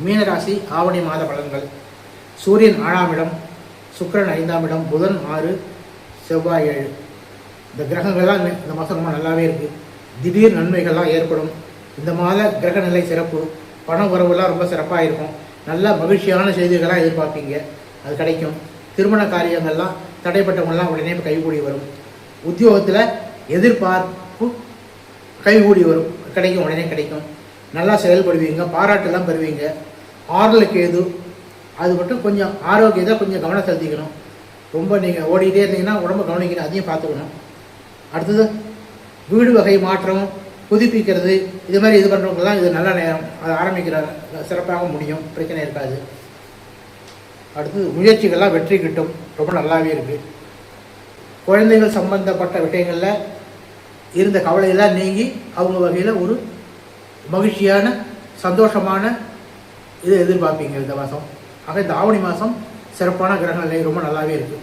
மீனராசி ஆவணி மாத பலன்கள். சூரியன் 7ஆம் இடம், சுக்கிரன் 5ஆம் இடம், புதன் 6, செவ்வாய் 7. இந்த கிரகங்கள்லாம் இந்த மாதம் ரொம்ப நல்லாவே இருக்குது. திடீர் நன்மைகள்லாம் ஏற்படும். இந்த மாத கிரக நிலை சிறப்பு. பண உறவுலாம் ரொம்ப சிறப்பாக இருக்கும். நல்ல மகிழ்ச்சியான செய்திகளாக எதிர்பார்ப்பீங்க, அது கிடைக்கும். திருமண காரியங்கள்லாம் தடைப்பட்டவங்கள்லாம் உடனே கைகூடி வரும். உத்தியோகத்தில் எதிர்பார்ப்பு கைகூடி வரும், கிடைக்கும், உடனே கிடைக்கும். நல்லா செயல்படுவீங்க, பாராட்டெல்லாம் பெறுவீங்க. 6ல் கேது, அது மட்டும் கொஞ்சம் ஆரோக்கியத்தை கொஞ்சம் கவனம் செலுத்திக்கணும். ரொம்ப நீங்கள் ஓடிக்கிட்டே இருந்தீங்கன்னா உடம்பு கவனிக்கணும், அதையும் பார்த்துக்கணும். அடுத்தது வீடு வகை மாற்றம், புதுப்பிக்கிறது, இது மாதிரி இது பண்ணுறவங்கலாம் இது நல்ல நேரம். அதை ஆரம்பிக்கிற சிறப்பாக முடியும், பிரச்சனை இருக்காது. அடுத்தது முயற்சிகள்லாம் வெற்றி கிட்டும், ரொம்ப நல்லாவே இருக்குது. குழந்தைகள் சம்பந்தப்பட்ட விஷயங்களில் இருந்த கவலையெல்லாம் நீங்கி அவங்க வகையில் ஒரு மகிழ்ச்சியான சந்தோஷமான இதை எதிர்பார்ப்பீங்க இந்த மாதம். ஆக இந்த ஆவணி மாதம் சிறப்பான கிரக நிலை ரொம்ப நல்லாவே இருக்குது.